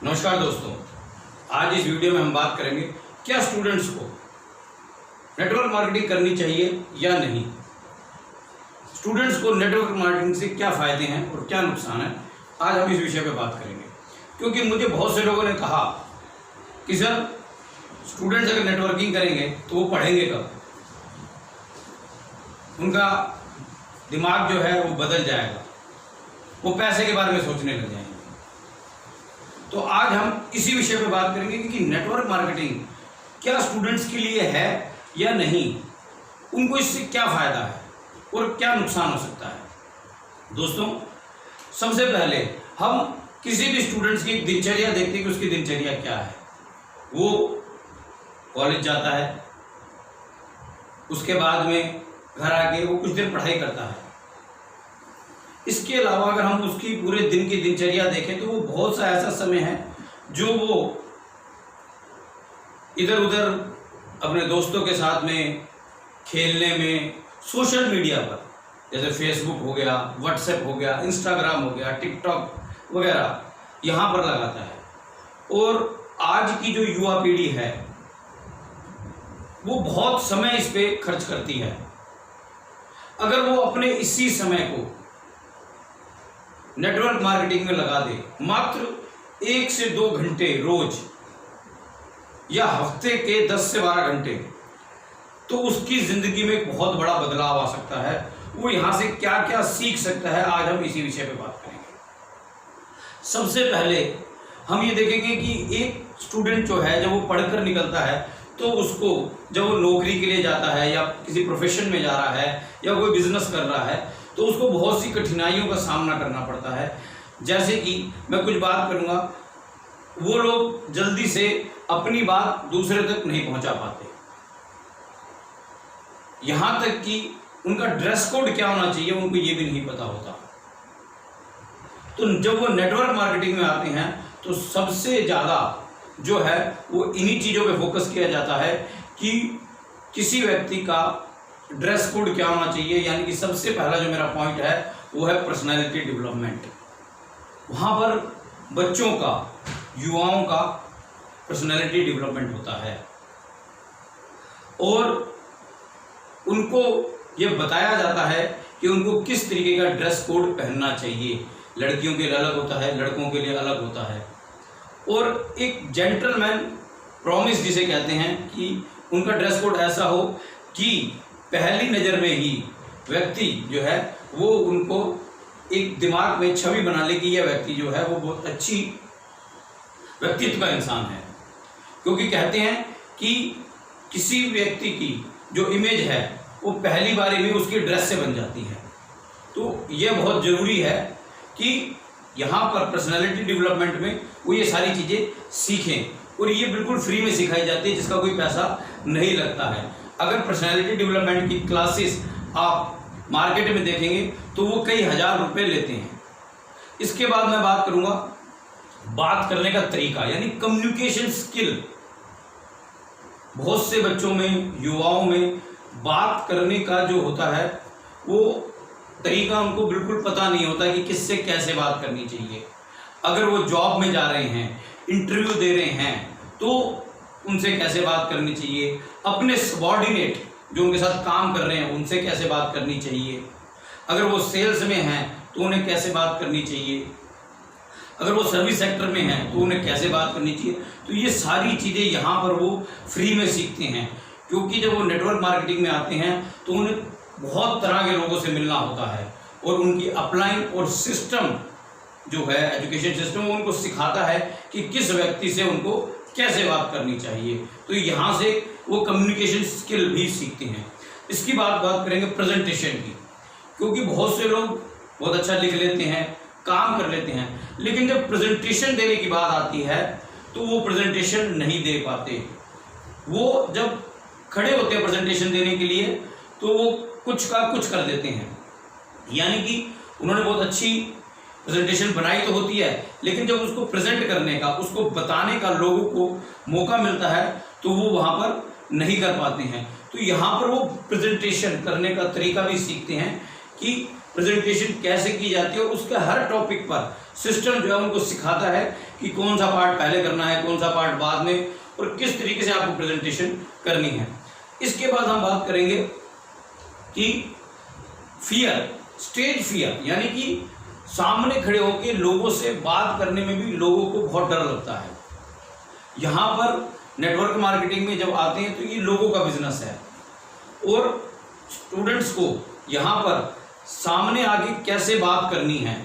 नमस्कार दोस्तों, आज इस वीडियो में हम बात करेंगे क्या स्टूडेंट्स को नेटवर्क मार्केटिंग करनी चाहिए या नहीं। स्टूडेंट्स को नेटवर्क मार्केटिंग से क्या फ़ायदे हैं और क्या नुकसान है, आज हम इस विषय पे बात करेंगे। क्योंकि मुझे बहुत से लोगों ने कहा कि सर स्टूडेंट्स अगर नेटवर्किंग करेंगे तो वो पढ़ेंगे कब, उनका दिमाग जो है वो बदल जाएगा, वो पैसे के बारे में सोचने लग जाएंगे। तो आज हम इसी विषय पे बात करेंगे कि नेटवर्क मार्केटिंग क्या स्टूडेंट्स के लिए है या नहीं, उनको इससे क्या फ़ायदा है और क्या नुकसान हो सकता है। दोस्तों, सबसे पहले हम किसी भी स्टूडेंट्स की दिनचर्या देखते हैं कि उसकी दिनचर्या क्या है। वो कॉलेज जाता है, उसके बाद में घर आके वो कुछ देर पढ़ाई करता है। इसके अलावा अगर हम उसकी पूरे दिन की दिनचर्या देखें तो वो बहुत सा ऐसा समय है जो वो इधर उधर अपने दोस्तों के साथ में खेलने में, सोशल मीडिया पर जैसे फेसबुक हो गया, व्हाट्सएप हो गया, इंस्टाग्राम हो गया, टिकटॉक वगैरह यहाँ पर लगाता है। और आज की जो युवा पीढ़ी है वो बहुत समय इस पे खर्च करती है। अगर वो अपने इसी समय को नेटवर्क मार्केटिंग में लगा दे, मात्र 1 से 2 घंटे रोज या हफ्ते के 10 से 12 घंटे, तो उसकी जिंदगी में एक बहुत बड़ा बदलाव आ सकता है। वो यहां से क्या क्या सीख सकता है, आज हम इसी विषय पे बात करेंगे। सबसे पहले हम ये देखेंगे कि एक स्टूडेंट जो है जब वो पढ़कर निकलता है तो उसको जब वो नौकरी के लिए जाता है या किसी प्रोफेशन में जा रहा है या कोई बिजनेस कर रहा है तो उसको बहुत सी कठिनाइयों का सामना करना पड़ता है। जैसे कि मैं कुछ बात करूंगा, वो लोग जल्दी से अपनी बात दूसरे तक नहीं पहुंचा पाते। यहां तक कि उनका ड्रेस कोड क्या होना चाहिए उनको ये भी नहीं पता होता। तो जब वो नेटवर्क मार्केटिंग में आते हैं तो सबसे ज़्यादा जो है वो इन्हीं चीज़ों पे फोकस किया जाता है कि किसी व्यक्ति का ड्रेस कोड क्या होना चाहिए। यानी कि सबसे पहला जो मेरा पॉइंट है वो है पर्सनैलिटी डेवलपमेंट। वहाँ पर बच्चों का, युवाओं का पर्सनैलिटी डेवलपमेंट होता है और उनको ये बताया जाता है कि उनको किस तरीके का ड्रेस कोड पहनना चाहिए। लड़कियों के लिए अलग होता है, लड़कों के लिए अलग होता है। और एक जेंटलमैन प्रॉमिस जिसे कहते हैं कि उनका ड्रेस कोड ऐसा हो कि पहली नज़र में ही व्यक्ति जो है वो उनको एक दिमाग में छवि बना ले कि यह व्यक्ति जो है वो बहुत अच्छी व्यक्तित्व का इंसान है। क्योंकि कहते हैं कि किसी व्यक्ति की जो इमेज है वो पहली बारी में उसकी ड्रेस से बन जाती है। तो यह बहुत ज़रूरी है कि यहाँ पर पर्सनैलिटी डेवलपमेंट में वो ये सारी चीज़ें सीखें और ये बिल्कुल फ्री में सिखाई जाती है, जिसका कोई पैसा नहीं लगता है। अगर पर्सनैलिटी डेवलपमेंट की क्लासेस आप मार्केट में देखेंगे तो वो कई हज़ार रुपए लेते हैं। इसके बाद मैं बात करूँगा बात करने का तरीका, यानी कम्युनिकेशन स्किल। बहुत से बच्चों में, युवाओं में बात करने का जो होता है वो तरीका उनको बिल्कुल पता नहीं होता कि किससे कैसे बात करनी चाहिए। अगर वो जॉब में जा रहे हैं, इंटरव्यू दे रहे हैं, तो उनसे कैसे बात करनी चाहिए। अपने सबॉर्डिनेट जो उनके साथ काम कर रहे हैं उनसे कैसे बात करनी चाहिए। अगर वो सेल्स में हैं तो उन्हें कैसे बात करनी चाहिए। अगर वो सर्विस सेक्टर में हैं तो उन्हें कैसे बात करनी चाहिए। तो ये सारी चीज़ें यहाँ पर वो फ्री में सीखते हैं। क्योंकि जब वो नेटवर्क मार्केटिंग में आते हैं तो उन्हें बहुत तरह के लोगों से मिलना होता है और उनकी अपलाइन और सिस्टम जो है, एजुकेशन सिस्टम, वो उनको सिखाता है कि किस व्यक्ति से उनको कैसे बात करनी चाहिए। तो यहाँ से वो कम्युनिकेशन स्किल भी सीखते हैं। इसकी बात करेंगे प्रेजेंटेशन की। क्योंकि बहुत से लोग बहुत अच्छा लिख लेते हैं, काम कर लेते हैं, लेकिन जब प्रेजेंटेशन देने की बात आती है तो वो प्रेजेंटेशन नहीं दे पाते। वो जब खड़े होते हैं प्रेजेंटेशन देने के लिए तो वो कुछ का कुछ कर देते हैं। यानी कि उन्होंने बहुत अच्छी प्रेजेंटेशन बनाई तो होती है, लेकिन जब उसको प्रेजेंट करने का, उसको बताने का लोगों को मौका मिलता है तो वो वहाँ पर नहीं कर पाते हैं। तो यहाँ पर वो प्रेजेंटेशन करने का तरीका भी सीखते हैं कि प्रेजेंटेशन कैसे की जाती है और उसके हर टॉपिक पर सिस्टम जो है उनको सिखाता है कि कौन सा पार्ट पहले करना है, कौन सा पार्ट बाद में, और किस तरीके से आपको प्रेजेंटेशन करनी है। इसके बाद हम बात करेंगे कि फियर, स्टेज फियर, यानी कि सामने खड़े होकर लोगों से बात करने में भी लोगों को बहुत डर लगता है। यहाँ पर नेटवर्क मार्केटिंग में जब आते हैं तो ये लोगों का बिजनेस है, और स्टूडेंट्स को यहाँ पर सामने आके कैसे बात करनी है,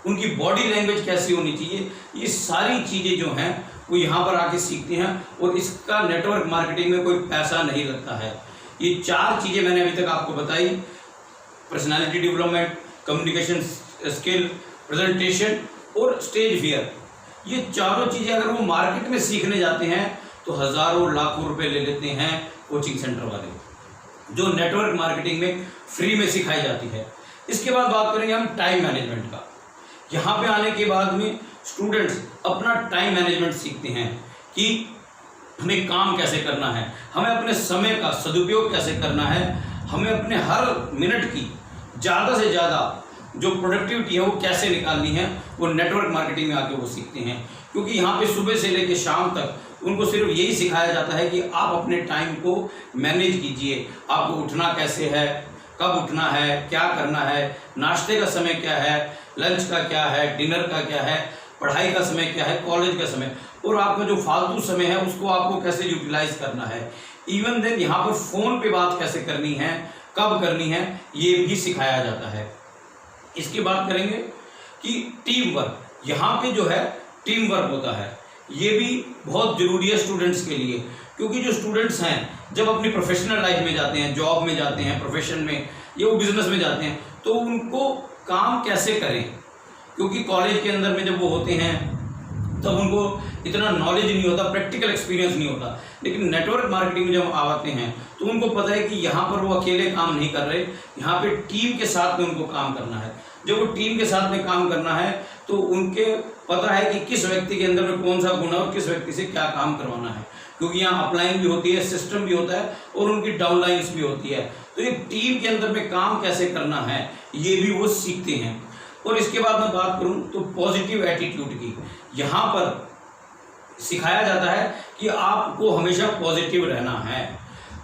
उनकी बॉडी लैंग्वेज कैसी होनी चाहिए, ये सारी चीज़ें जो हैं वो यहाँ पर आके सीखते हैं। और इसका नेटवर्क मार्केटिंग में कोई पैसा नहीं लगता है। ये 4 चीज़ें मैंने अभी तक आपको बताई, personality development, communication skill, presentation और स्टेज फियर। ये चारों चीज़ें अगर वो मार्केट में सीखने जाते हैं तो हज़ारों लाखों रुपए ले लेते हैं कोचिंग सेंटर वाले, जो नेटवर्क मार्केटिंग में फ्री में सिखाई जाती है। इसके बाद बात करेंगे हम टाइम मैनेजमेंट का। यहाँ पे आने के बाद में स्टूडेंट्स अपना टाइम मैनेजमेंट सीखते हैं कि हमें काम कैसे करना है, हमें अपने समय का सदुपयोग कैसे करना है, हमें अपने हर मिनट की ज़्यादा से ज़्यादा जो प्रोडक्टिविटी है वो कैसे निकालनी है, वो नेटवर्क मार्केटिंग में आके वो सीखते हैं। क्योंकि यहाँ पे सुबह से लेकर शाम तक उनको सिर्फ यही सिखाया जाता है कि आप अपने टाइम को मैनेज कीजिए, आपको उठना कैसे है, कब उठना है, क्या करना है, नाश्ते का समय क्या है, लंच का क्या है, डिनर का क्या है, पढ़ाई का समय क्या है, कॉलेज का समय, और आपका जो फालतू समय है उसको आपको कैसे यूटिलाइज करना है। इवन देन यहाँ पर फ़ोन पे बात कैसे करनी है, कब करनी है, ये भी सिखाया जाता है। इसकी बात करेंगे कि टीम वर्क, यहाँ पे जो है टीम वर्क होता है, ये भी बहुत ज़रूरी है स्टूडेंट्स के लिए। क्योंकि जो स्टूडेंट्स हैं जब अपनी प्रोफेशनल लाइफ में जाते हैं, जॉब में जाते हैं, प्रोफेशन में या वो बिजनेस में जाते हैं, तो उनको काम कैसे करें, क्योंकि कॉलेज के अंदर में जब वो होते हैं तब उनको इतना नॉलेज नहीं होता, प्रैक्टिकल एक्सपीरियंस नहीं होता। लेकिन नेटवर्क मार्केटिंग में जब आते हैं तो उनको पता है कि यहाँ पर वो अकेले काम नहीं कर रहे, यहाँ पे टीम के साथ में उनको काम करना है। जब वो टीम के साथ में काम करना है तो उनके पता है कि किस व्यक्ति के अंदर में कौन सा गुण है और किस व्यक्ति से क्या काम करवाना है, क्योंकि यहाँ अपलाइन भी होती है, सिस्टम भी होता है और उनकी डाउनलाइंस भी होती है। तो ये टीम के अंदर में काम कैसे करना है ये भी वो सीखते हैं। और इसके बाद मैं बात करूं तो पॉजिटिव एटीट्यूड की, यहाँ पर सिखाया जाता है कि आपको हमेशा पॉजिटिव रहना है,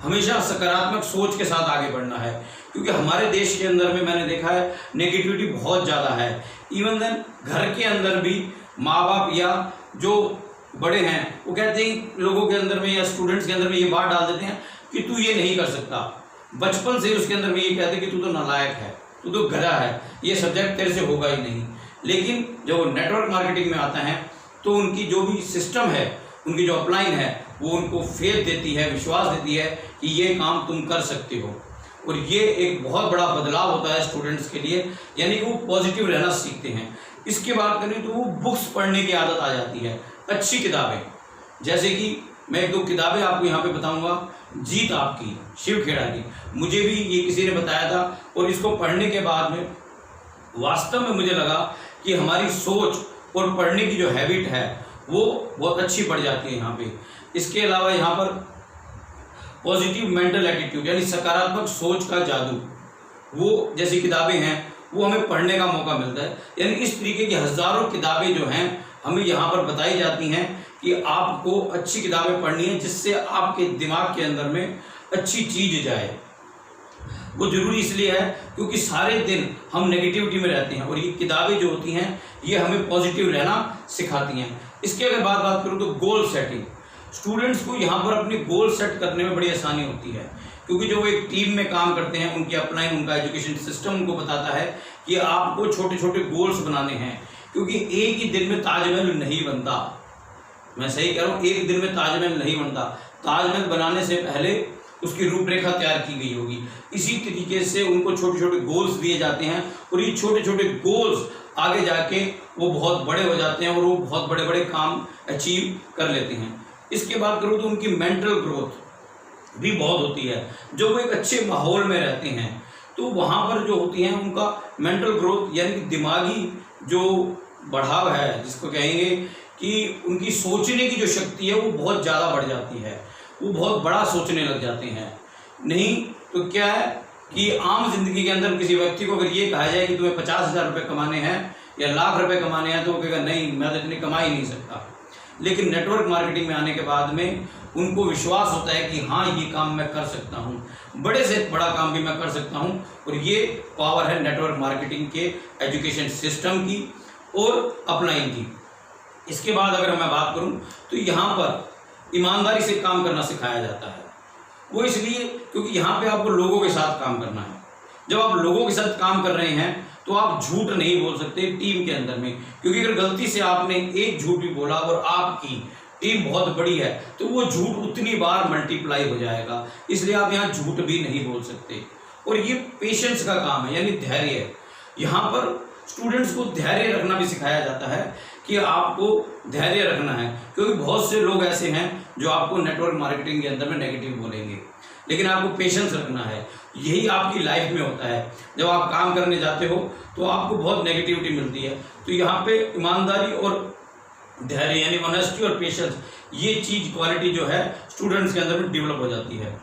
हमेशा सकारात्मक सोच के साथ आगे बढ़ना है। क्योंकि हमारे देश के अंदर में मैंने देखा है नेगेटिविटी बहुत ज़्यादा है। इवन देन घर के अंदर भी माँ बाप या जो बड़े हैं वो कहते हैं लोगों के अंदर में या स्टूडेंट्स के अंदर में ये बात डाल देते हैं कि तू ये नहीं कर सकता। बचपन से उसके अंदर में ये कहते हैं कि तू तो नालायक है, तू तो गधा है, ये सब्जेक्ट तेरे से होगा ही नहीं। लेकिन जब वो नेटवर्क मार्केटिंग में आता है तो उनकी जो भी सिस्टम है, उनकी जो अपलाइन है, वो उनको फेथ देती है, विश्वास देती है कि ये काम तुम कर सकते हो। और ये एक बहुत बड़ा बदलाव होता है स्टूडेंट्स के लिए, यानी कि वो पॉजिटिव रहना सीखते हैं। इसके बाद करें तो वो बुक्स पढ़ने की आदत आ जाती है, अच्छी किताबें, जैसे कि मैं 1-2 किताबें आपको यहाँ पे बताऊँगा। जीत आपकी, शिव खेड़ा की, मुझे भी ये किसी ने बताया था और इसको पढ़ने के बाद में वास्तव में मुझे लगा कि हमारी सोच और पढ़ने की जो हैबिट है वो बहुत अच्छी पड़ जाती है यहाँ पे। इसके अलावा यहाँ पर पॉजिटिव मेंटल एटीट्यूड यानी सकारात्मक सोच का जादू, वो जैसी किताबें हैं वो हमें पढ़ने का मौका मिलता है। यानी इस तरीके की हज़ारों किताबें जो हैं हमें यहाँ पर बताई जाती हैं कि आपको अच्छी किताबें पढ़नी है जिससे आपके दिमाग के अंदर में अच्छी चीज़ जाए। वो ज़रूरी इसलिए है क्योंकि सारे दिन हम नेगेटिविटी में रहते हैं और ये किताबें जो होती हैं ये हमें पॉजिटिव रहना सिखाती हैं। इसके अगर बात करूँ तो गोल सेटिंग, स्टूडेंट्स को यहाँ पर अपने गोल सेट करने में बड़ी आसानी होती है, क्योंकि जो वो एक टीम में काम करते हैं उनकी अपलाइन, उनका एजुकेशन सिस्टम उनको बताता है कि आपको छोटे छोटे गोल्स बनाने हैं। क्योंकि एक ही दिन में ताजमहल नहीं बनता, मैं सही कह रहा हूँ, एक दिन में ताजमहल नहीं बनता। ताजमहल बनाने से पहले उसकी रूपरेखा तैयार की गई होगी। इसी तरीके से उनको छोटे छोटे गोल्स दिए जाते हैं और ये छोटे छोटे गोल्स आगे जाके वो बहुत बड़े हो जाते हैं और वो बहुत बड़े बड़े काम अचीव कर लेते हैं। इसके बाद करूँ तो उनकी मेंटल ग्रोथ भी बहुत होती है। जब वो एक अच्छे माहौल में रहते हैं तो वहाँ पर जो होती है उनका मेंटल ग्रोथ यानी कि दिमागी जो बढ़ाव है, जिसको कहेंगे कि उनकी सोचने की जो शक्ति है वो बहुत ज़्यादा बढ़ जाती है, वो बहुत बड़ा सोचने लग जाते हैं। नहीं तो क्या है कि आम जिंदगी के अंदर किसी व्यक्ति को अगर ये कहा जाए कि तुम्हें 50,000 रुपये कमाने हैं या लाख रुपए कमाने हैं तो वो कहेगा नहीं मैं तो इतने कमा ही नहीं सकता। लेकिन नेटवर्क मार्केटिंग में आने के बाद में उनको विश्वास होता है कि हाँ ये काम मैं कर सकता हूँ, बड़े से बड़ा काम भी मैं कर सकता हूँ। और ये पावर है नेटवर्क मार्केटिंग के एजुकेशन सिस्टम की और अपलाइन की। इसके बाद अगर मैं बात करूँ तो यहाँ पर ईमानदारी से काम करना सिखाया जाता है। वो इसलिए क्योंकि यहाँ पे आपको लोगों के साथ काम करना है। जब आप लोगों के साथ काम कर रहे हैं तो आप झूठ नहीं बोल सकते टीम के अंदर में, क्योंकि अगर गलती से आपने एक झूठ भी बोला और आपकी टीम बहुत बड़ी है तो वो झूठ उतनी बार मल्टीप्लाई हो जाएगा। इसलिए आप यहाँ झूठ भी नहीं बोल सकते। और ये पेशेंस का काम है, यानी धैर्य। यहाँ पर स्टूडेंट्स को धैर्य रखना भी सिखाया जाता है कि आपको धैर्य रखना है, क्योंकि बहुत से लोग ऐसे हैं जो आपको नेटवर्क मार्केटिंग के अंदर में नेगेटिव बोलेंगे, लेकिन आपको पेशेंस रखना है। यही आपकी लाइफ में होता है, जब आप काम करने जाते हो तो आपको बहुत नेगेटिविटी मिलती है। तो यहाँ पे ईमानदारी और धैर्य यानी ऑनेस्टी और पेशेंस, ये चीज क्वालिटी जो है स्टूडेंट्स के अंदर में डेवलप हो जाती है।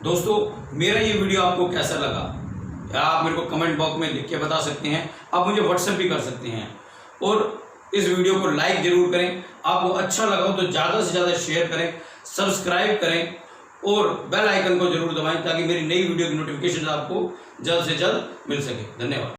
दोस्तों मेरा ये वीडियो आपको कैसा लगा या आप मेरे को कमेंट बॉक्स में लिख के बता सकते हैं। आप मुझे व्हाट्सएप भी कर सकते हैं और इस वीडियो को लाइक जरूर करें। आपको अच्छा लगा हो तो ज़्यादा से ज़्यादा शेयर करें, सब्सक्राइब करें और बेल आइकन को जरूर दबाएं ताकि मेरी नई वीडियो की नोटिफिकेशन आपको जल्द से जल्द मिल सके। धन्यवाद।